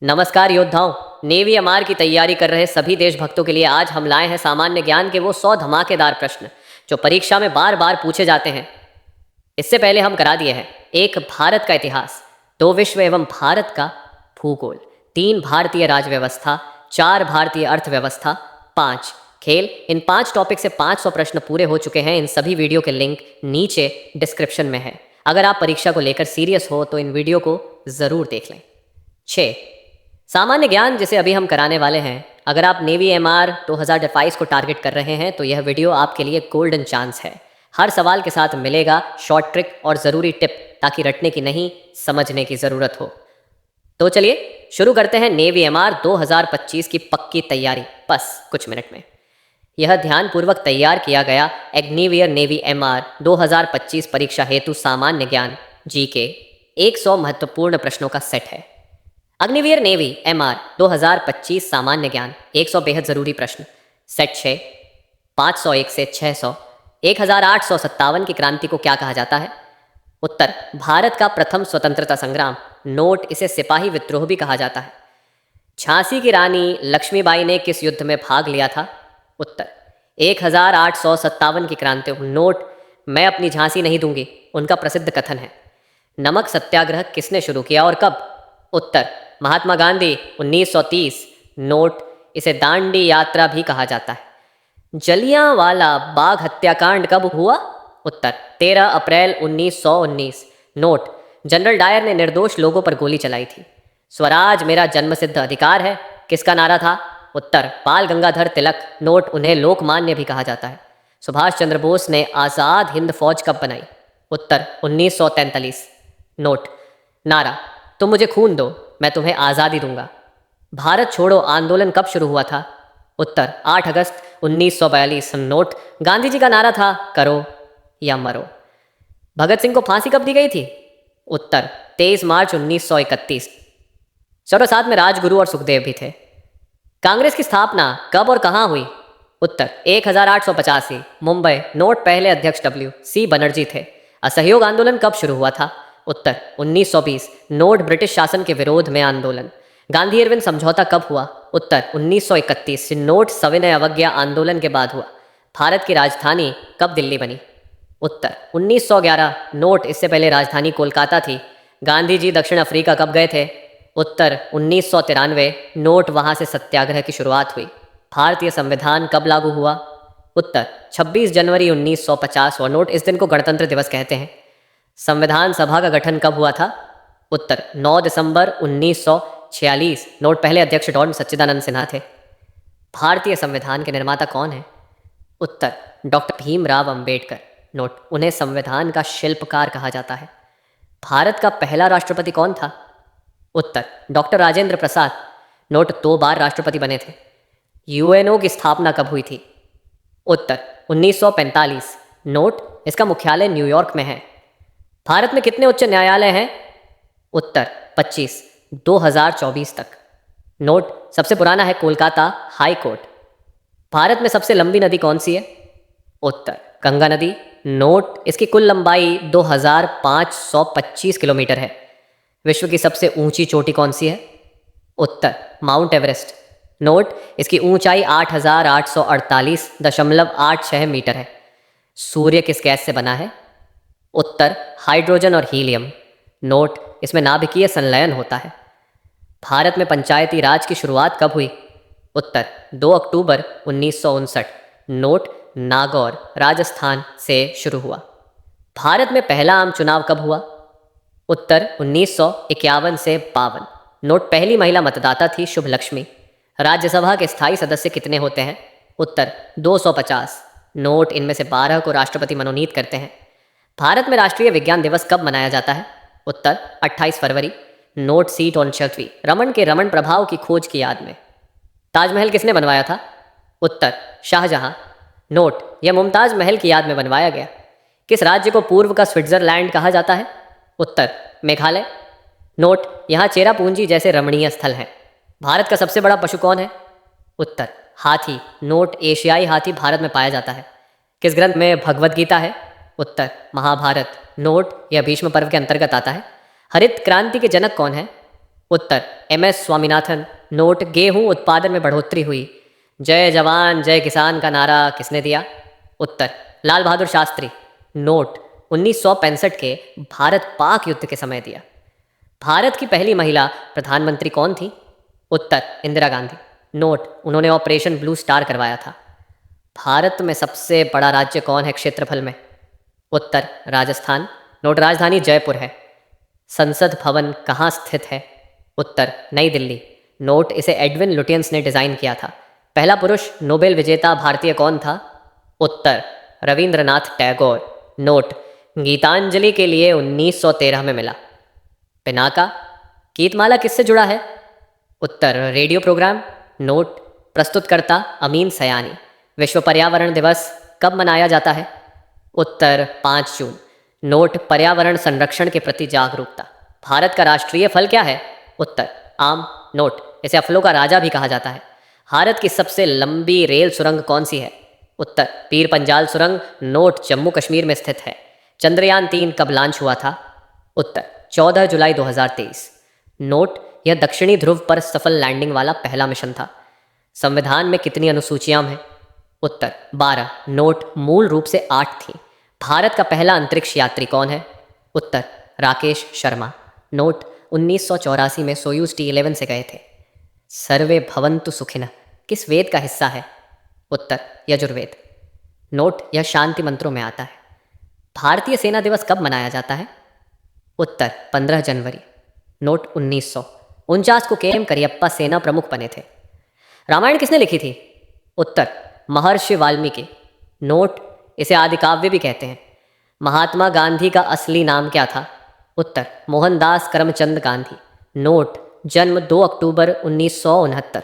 नमस्कार योद्धाओं। Navy MR की तैयारी कर रहे सभी देशभक्तों के लिए आज हम लाए हैं सामान्य ज्ञान के वो 100 धमाकेदार प्रश्न जो परीक्षा में बार बार पूछे जाते हैं। इससे पहले हम करा दिए हैं एक भारत का इतिहास, दो विश्व एवं भारत का भूगोल, तीन भारतीय राज्य व्यवस्था, चार भारतीय अर्थव्यवस्था, पांच खेल। इन 5 टॉपिक से 500 प्रश्न पूरे हो चुके हैं। इन सभी वीडियो के लिंक नीचे डिस्क्रिप्शन में है। अगर आप परीक्षा को लेकर सीरियस हो तो इन वीडियो को जरूर देख लें। 6 सामान्य ज्ञान जिसे अभी हम कराने वाले हैं। अगर आप नेवी एमआर 2022 को टारगेट कर रहे हैं तो यह वीडियो आपके लिए गोल्डन चांस है। हर सवाल के साथ मिलेगा शॉर्ट ट्रिक और ज़रूरी टिप, ताकि रटने की नहीं समझने की ज़रूरत हो। तो चलिए शुरू करते हैं नेवी एमआर 2025 की पक्की तैयारी बस कुछ मिनट में। यह ध्यानपूर्वक तैयार किया गया एग्निवियर नेवी एमआर 2025 परीक्षा हेतु सामान्य ज्ञान जीके 100 महत्वपूर्ण प्रश्नों का सेट है। अग्निवीर नेवी एमआर 2025 सामान्य ज्ञान 100 बेहद ज़रूरी प्रश्न, सेट 6, 501 से 600। 1857 की क्रांति को क्या कहा जाता है? उत्तर, भारत का प्रथम स्वतंत्रता संग्राम। नोट, इसे सिपाही विद्रोह भी कहा जाता है। झांसी की रानी लक्ष्मीबाई ने किस युद्ध में भाग लिया था? उत्तर, 1857 की क्रांति। नोट, मैं अपनी झांसी नहीं दूंगी, उनका प्रसिद्ध कथन है। नमक सत्याग्रह किसने शुरू किया और कब? उत्तर, महात्मा गांधी 1930। नोट, इसे दांडी यात्रा भी कहा जाता है। जलियांवाला बाग हत्याकांड कब हुआ? उत्तर, 13 अप्रैल 1919। नोट, जनरल डायर ने निर्दोष लोगों पर गोली चलाई थी। स्वराज मेरा जन्मसिद्ध अधिकार है किसका नारा था? उत्तर, बाल गंगाधर तिलक। नोट, उन्हें लोकमान्य भी कहा जाता है। सुभाष चंद्र बोस ने आज़ाद हिंद फौज कब बनाई? उत्तर, 1943। नोट, नारा, तुम मुझे खून दो मैं तुम्हें आज़ादी दूंगा। भारत छोड़ो आंदोलन कब शुरू हुआ था? उत्तर, 8 अगस्त 1942। नोट, गांधी जी का नारा था करो या मरो। भगत सिंह को फांसी कब दी गई थी? उत्तर, 23 मार्च 1931। चलो, साथ में राजगुरु और सुखदेव भी थे। कांग्रेस की स्थापना कब और कहाँ हुई? उत्तर, 1885, मुंबई। नोट, पहले अध्यक्ष WC बनर्जी थे। असहयोग आंदोलन कब शुरू हुआ था? उत्तर, 1920। नोट, ब्रिटिश शासन के विरोध में आंदोलन। गांधी इरविन समझौता कब हुआ? उत्तर, 1931। नोट, सविनय अवज्ञा आंदोलन के बाद हुआ। भारत की राजधानी कब दिल्ली बनी? उत्तर, 1911। नोट, इससे पहले राजधानी कोलकाता थी। गांधी जी दक्षिण अफ्रीका कब गए थे? उत्तर, 1993। नोट, वहां से सत्याग्रह की शुरुआत हुई। भारतीय संविधान कब लागू हुआ? उत्तर, 26 जनवरी 1950। और नोट, इस दिन को गणतंत्र दिवस कहते हैं। संविधान सभा का गठन कब हुआ था? उत्तर, 9 दिसंबर 1946। नोट, पहले अध्यक्ष डॉन सच्चिदानंद सिन्हा थे। भारतीय संविधान के निर्माता कौन है? उत्तर, डॉक्टर भीमराव अंबेडकर। नोट, उन्हें संविधान का शिल्पकार कहा जाता है। भारत का पहला राष्ट्रपति कौन था? उत्तर, डॉक्टर राजेंद्र प्रसाद। नोट, 2 बार राष्ट्रपति बने थे। यूएनओ की स्थापना कब हुई थी? उत्तर, 1945। नोट, इसका मुख्यालय न्यूयॉर्क में है। भारत में कितने उच्च न्यायालय हैं? उत्तर, 25, 2024 तक। नोट, सबसे पुराना है कोलकाता हाई कोर्ट। भारत में सबसे लंबी नदी कौन सी है? उत्तर, गंगा नदी। नोट, इसकी कुल लंबाई 2525 किलोमीटर है। विश्व की सबसे ऊंची चोटी कौन सी है? उत्तर, माउंट एवरेस्ट। नोट, इसकी ऊंचाई 8848.86 मीटर है। सूर्य किस गैस से बना है? उत्तर, हाइड्रोजन और हीलियम। नोट, इसमें नाभिकीय संलयन होता है। भारत में पंचायती राज की शुरुआत कब हुई? उत्तर, 2 अक्टूबर 1959। नोट, नागौर राजस्थान से शुरू हुआ। भारत में पहला आम चुनाव कब हुआ? उत्तर, 1951 से 52। नोट, पहली महिला मतदाता थी शुभ लक्ष्मी। राज्यसभा के स्थायी सदस्य कितने होते हैं? उत्तर, 250। नोट, इनमें से 12 को राष्ट्रपति मनोनीत करते हैं। भारत में राष्ट्रीय विज्ञान दिवस कब मनाया जाता है? उत्तर, 28 फरवरी। नोट, सीट ऑन छठवीं, रमन के रमन प्रभाव की खोज की याद में। ताजमहल किसने बनवाया था? उत्तर, शाहजहां। नोट, यह मुमताज महल की याद में बनवाया गया। किस राज्य को पूर्व का स्विट्जरलैंड कहा जाता है? उत्तर, मेघालय। नोट, यहाँ चेरापूंजी जैसे रमणीय स्थल हैं। भारत का सबसे बड़ा पशु कौन है? उत्तर, हाथी। नोट, एशियाई हाथी भारत में पाया जाता है। किस ग्रंथ में भगवद गीता है? उत्तर, महाभारत। नोट, यह भीष्म पर्व के अंतर्गत आता है। हरित क्रांति के जनक कौन है? उत्तर MS स्वामीनाथन। नोट गेहूं उत्पादन में बढ़ोतरी हुई। जय जवान जय किसान का नारा किसने दिया? उत्तर लाल बहादुर शास्त्री। नोट 1965 के भारत पाक युद्ध के समय दिया। भारत की पहली महिला प्रधानमंत्री कौन थी? उत्तर इंदिरा गांधी। नोट उन्होंने ऑपरेशन ब्लू स्टार करवाया था। भारत में सबसे बड़ा राज्य कौन है क्षेत्रफल में? उत्तर राजस्थान। नोट राजधानी जयपुर है। संसद भवन कहाँ स्थित है? उत्तर नई दिल्ली। नोट इसे एडविन लुटियंस ने डिजाइन किया था। पहला पुरुष नोबेल विजेता भारतीय कौन था? उत्तर रविंद्रनाथ टैगोर। नोट गीतांजलि के लिए 1913 में मिला। पिनाका गीतमाला किससे जुड़ा है? उत्तर radio programme. Note प्रस्तुतकर्ता Amin Sayani. विश्व पर्यावरण दिवस कब मनाया जाता है? उत्तर 5 जून। नोट पर्यावरण संरक्षण के प्रति जागरूकता। भारत का राष्ट्रीय फल क्या है? उत्तर आम। नोट इसे फलों का राजा भी कहा जाता है। भारत की सबसे लंबी रेल सुरंग कौन सी है? उत्तर पीर पंजाल सुरंग। नोट जम्मू कश्मीर में स्थित है। चंद्रयान 3 कब लॉन्च हुआ था? उत्तर 14 जुलाई 2023। नोट यह दक्षिणी ध्रुव पर सफल लैंडिंग वाला पहला मिशन था। संविधान में कितनी अनुसूचियां हैं? उत्तर 12। नोट मूल रूप से 8 थी। भारत का पहला अंतरिक्ष यात्री कौन है? उत्तर राकेश शर्मा। नोट 1984 में सोयूज T11 से गए थे। सर्वे भवन्तु सुखिनः किस वेद का हिस्सा है? उत्तर यजुर्वेद। नोट यह शांति मंत्रों में आता है। भारतीय सेना दिवस कब मनाया जाता है? उत्तर 15 जनवरी। नोट 1949 को KM करियप्पा सेना प्रमुख बने थे। रामायण किसने लिखी थी? उत्तर महर्षि वाल्मीकि। नोट इसे आदिकाव्य भी कहते हैं। महात्मा गांधी का असली नाम क्या था? उत्तर मोहनदास करमचंद गांधी। नोट जन्म 2 अक्टूबर 1969।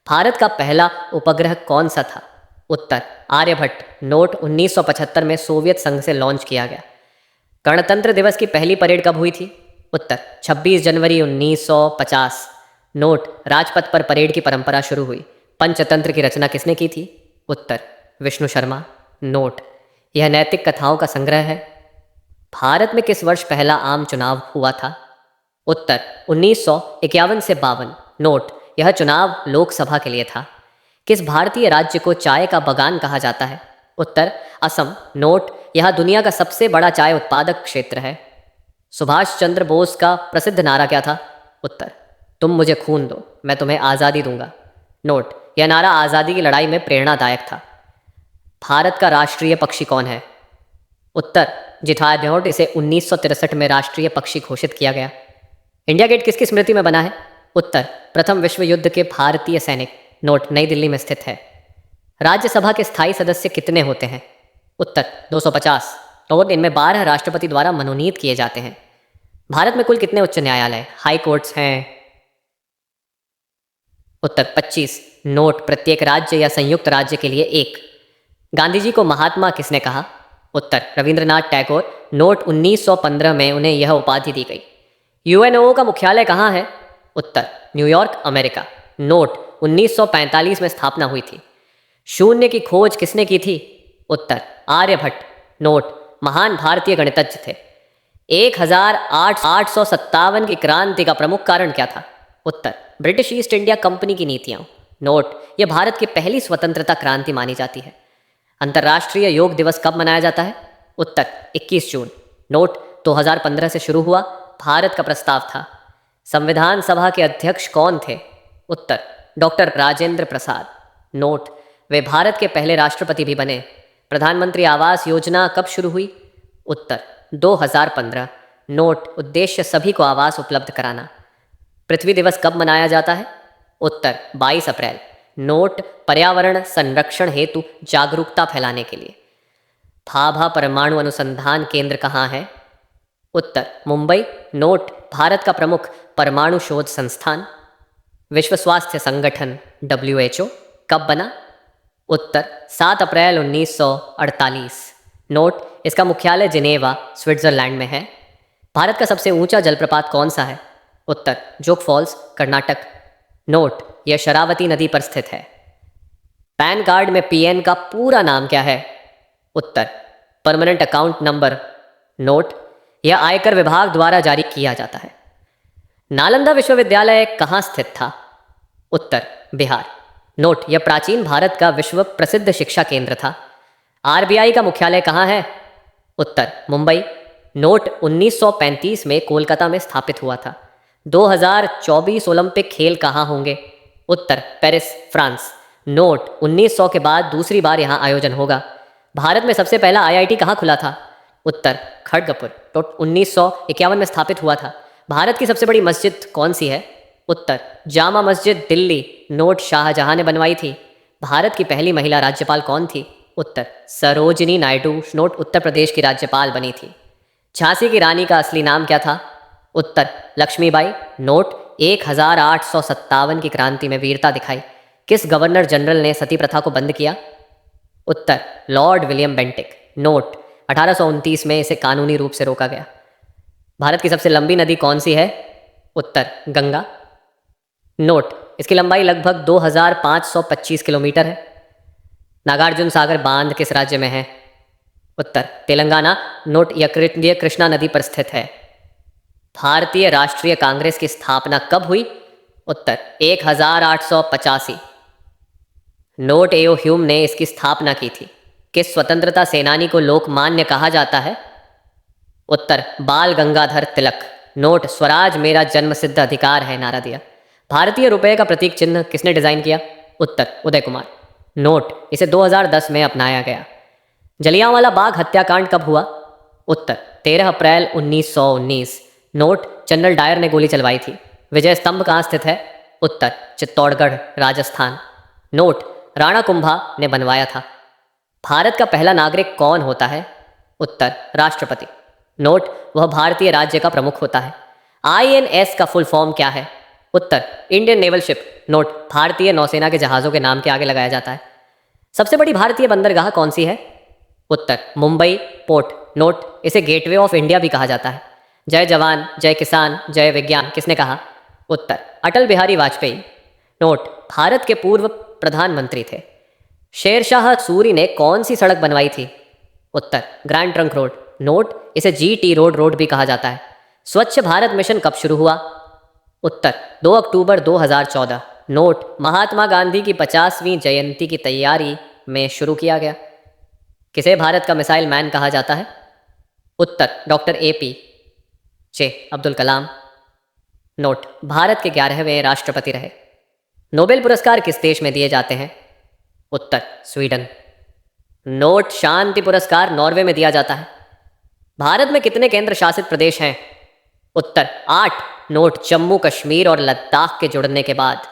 भारत का पहला उपग्रह कौन सा था? उत्तर आर्यभट्ट। नोट 1975 में सोवियत संघ से लॉन्च किया गया। गणतंत्र दिवस की पहली परेड कब हुई थी? उत्तर 26 जनवरी 1950। नोट राजपथ पर परेड की परंपरा शुरू हुई। पंचतंत्र की रचना किसने की थी? उत्तर विष्णु शर्मा। नोट यह नैतिक कथाओं का संग्रह है। भारत में किस वर्ष पहला आम चुनाव हुआ था? उत्तर 1951 से 52। नोट यह चुनाव लोकसभा के लिए था। किस भारतीय राज्य को चाय का बागान कहा जाता है? उत्तर असम। नोट यह दुनिया का सबसे बड़ा चाय उत्पादक क्षेत्र है। सुभाष चंद्र बोस का प्रसिद्ध नारा क्या था? उत्तर तुम मुझे खून दो मैं तुम्हें आज़ादी दूंगा। नोट यह नारा आज़ादी की लड़ाई में प्रेरणादायक था। भारत का राष्ट्रीय पक्षी कौन है? उत्तर जिठाय। नोट इसे 1963 में राष्ट्रीय पक्षी घोषित किया गया। इंडिया गेट किसकी स्मृति में बना है? उत्तर प्रथम विश्व युद्ध के भारतीय सैनिक। नोट नई दिल्ली में स्थित है। राज्यसभा के स्थायी सदस्य कितने होते हैं? उत्तर 250। नोट इनमें 12 राष्ट्रपति द्वारा मनोनीत किए जाते हैं। भारत में कुल कितने उच्च न्यायालय हाई कोर्ट्स हैं? उत्तर 25। नोट प्रत्येक राज्य या संयुक्त राज्य के लिए एक। गांधी जी को महात्मा किसने कहा? उत्तर रविंद्रनाथ टैगोर। नोट 1915 में उन्हें यह उपाधि दी गई। UNO का मुख्यालय कहाँ है? उत्तर न्यूयॉर्क अमेरिका। नोट 1945 में स्थापना हुई थी। शून्य की खोज किसने की थी? उत्तर आर्यभट्ट। नोट महान भारतीय गणितज्ञ थे। 1857 की क्रांति का प्रमुख कारण क्या था? उत्तर ब्रिटिश ईस्ट इंडिया कंपनी की नीतियां। नोट यह भारत की पहली स्वतंत्रता क्रांति मानी जाती है। अंतर्राष्ट्रीय योग दिवस कब मनाया जाता है? उत्तर 21 जून। नोट 2015 से शुरू हुआ। भारत का प्रस्ताव था। संविधान सभा के अध्यक्ष कौन थे? उत्तर डॉक्टर राजेंद्र प्रसाद। नोट वे भारत के पहले राष्ट्रपति भी बने। प्रधानमंत्री आवास योजना कब शुरू हुई? उत्तर 2015। नोट उद्देश्य सभी को आवास उपलब्ध कराना। पृथ्वी दिवस कब मनाया जाता है? उत्तर 22 अप्रैल। नोट पर्यावरण संरक्षण हेतु जागरूकता फैलाने के लिए। भाभा परमाणु अनुसंधान केंद्र कहाँ है? उत्तर मुंबई। नोट भारत का प्रमुख परमाणु शोध संस्थान। विश्व स्वास्थ्य संगठन WHO कब बना? उत्तर 7 अप्रैल 1948। नोट इसका मुख्यालय जिनेवा स्विट्जरलैंड में है। भारत का सबसे ऊंचा जलप्रपात कौन सा है? उत्तर जोग फॉल्स कर्नाटक। नोट यह शरावती नदी पर स्थित है। पैन कार्ड में PN का पूरा नाम क्या है? उत्तर परमानेंट अकाउंट नंबर। नोट यह आयकर विभाग द्वारा जारी किया जाता है। नालंदा विश्वविद्यालय कहाँ स्थित था? उत्तर बिहार। नोट, यह प्राचीन भारत का विश्व प्रसिद्ध शिक्षा केंद्र था। आरबीआई का मुख्यालय कहाँ है? उत्तर मुंबई। नोट, 1935 में कोलकाता में स्थापित हुआ था। 2024 ओलंपिक खेल कहाँ होंगे? उत्तर पेरिस, फ्रांस। नोट, 1900 के बाद दूसरी बार यहाँ आयोजन होगा। भारत में सबसे पहला आईआईटी कहाँ खुला था? उत्तर खड़गपुर। नोट, 1951 में स्थापित हुआ था। भारत की सबसे बड़ी मस्जिद कौन सी है? उत्तर जामा मस्जिद, दिल्ली। नोट, शाहजहां ने बनवाई थी। भारत की पहली महिला राज्यपाल कौन थी? उत्तर सरोजिनी नायडू। नोट, उत्तर प्रदेश की राज्यपाल बनी थी। झांसी की रानी का असली नाम क्या था? उत्तर लक्ष्मीबाई। नोट, 1857 की क्रांति में वीरता दिखाई किस गवर्नर जनरल ने सती प्रथा को बंद किया? उत्तर लॉर्ड विलियम बेंटिक। नोट, 1829 में इसे कानूनी रूप से रोका गया। भारत की सबसे लंबी नदी कौन सी है? उत्तर गंगा। नोट, इसकी लंबाई लगभग 2525 किलोमीटर है। नागार्जुन सागर बांध किस राज्य में है? उत्तर तेलंगाना। नोट, यह कृष्णा नदी पर स्थित है। भारतीय राष्ट्रीय कांग्रेस की स्थापना कब हुई? उत्तर 1885। नोट, एओ ह्यूम ने इसकी स्थापना की थी। किस स्वतंत्रता सेनानी को लोकमान्य कहा जाता है? उत्तर बाल गंगाधर तिलक। नोट, स्वराज मेरा जन्मसिद्ध अधिकार है नारा दिया। भारतीय रुपए का प्रतीक चिन्ह किसने डिजाइन किया? उत्तर उदय कुमार। नोट, इसे 2010 में अपनाया गया। जलियांवाला बाग हत्याकांड कब हुआ? उत्तर 13 अप्रैल 1919। नोट, जनरल डायर ने गोली चलवाई थी। विजय स्तंभ कहाँ स्थित है? उत्तर चित्तौड़गढ़, राजस्थान। नोट, राणा कुंभा ने बनवाया था। भारत का पहला नागरिक कौन होता है? उत्तर राष्ट्रपति। नोट, वह भारतीय राज्य का प्रमुख होता है। आईएनएस का फुल फॉर्म क्या है? उत्तर इंडियन नेवल शिप। नोट, भारतीय नौसेना के जहाज़ों के नाम के आगे लगाया जाता है। सबसे बड़ी भारतीय बंदरगाह कौन सी है? उत्तर मुंबई पोर्ट। नोट, इसे गेटवे ऑफ इंडिया भी कहा जाता है। जय जवान जय किसान जय विज्ञान किसने कहा? उत्तर अटल बिहारी वाजपेयी। नोट, भारत के पूर्व प्रधानमंत्री थे। शेरशाह सूरी ने कौन सी सड़क बनवाई थी? उत्तर ग्रैंड ट्रंक रोड। नोट, इसे जीटी रोड भी कहा जाता है। स्वच्छ भारत मिशन कब शुरू हुआ? उत्तर 2 अक्टूबर 2014। नोट, महात्मा गांधी की 50वीं जयंती की तैयारी में शुरू किया गया। किसे भारत का मिसाइल मैन कहा जाता है? उत्तर doctor APJ Abdul Kalam. Note, Bharat के 11वें राष्ट्रपति रहे। नोबेल पुरस्कार किस देश में दिए जाते हैं? उत्तर स्वीडन। नोट, शांति पुरस्कार नॉर्वे में दिया जाता है। भारत में कितने केंद्र शासित प्रदेश हैं? उत्तर 8। नोट, जम्मू कश्मीर और लद्दाख के जुड़ने के बाद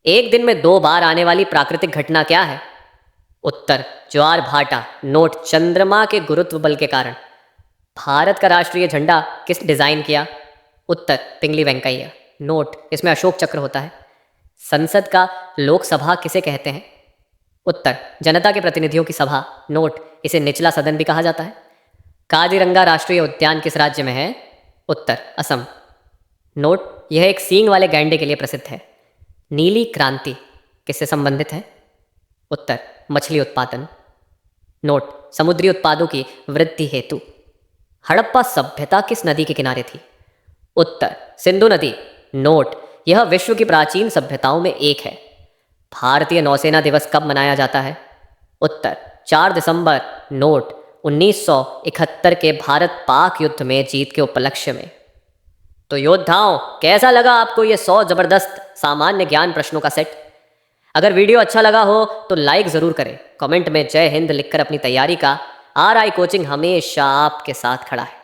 एक दिन में 2 बार आने वाली प्राकृतिक घटना क्या है? उत्तर ज्वार भाटा। नोट, चंद्रमा के गुरुत्व बल के कारण भारत का राष्ट्रीय झंडा किस डिजाइन किया? उत्तर पिंगली वेंकैया। नोट, इसमें अशोक चक्र होता है। संसद का लोकसभा किसे कहते हैं? उत्तर जनता के प्रतिनिधियों की सभा। नोट, इसे निचला सदन भी कहा जाता है। काजीरंगा राष्ट्रीय उद्यान किस राज्य में है? उत्तर असम। नोट, यह एक सींग वाले गैंडे के लिए प्रसिद्ध है। नीली क्रांति किससे संबंधित है? उत्तर मछली उत्पादन। नोट, समुद्री उत्पादों की वृद्धि हेतु हड़प्पा सभ्यता किस नदी के किनारे थी? उत्तर सिंधु नदी। नोट, यह विश्व की प्राचीन सभ्यताओं में एक है। भारतीय नौसेना दिवस कब मनाया जाता है? उत्तर 4 दिसंबर। नोट, 1971 के भारत पाक युद्ध में जीत के उपलक्ष्य में। तो योद्धाओं, कैसा लगा आपको ये 100 जबरदस्त सामान्य ज्ञान प्रश्नों का सेट? अगर वीडियो अच्छा लगा हो तो लाइक ज़रूर करें। कमेंट में जय हिंद लिखकर अपनी तैयारी का RI कोचिंग हमेशा आपके साथ खड़ा है।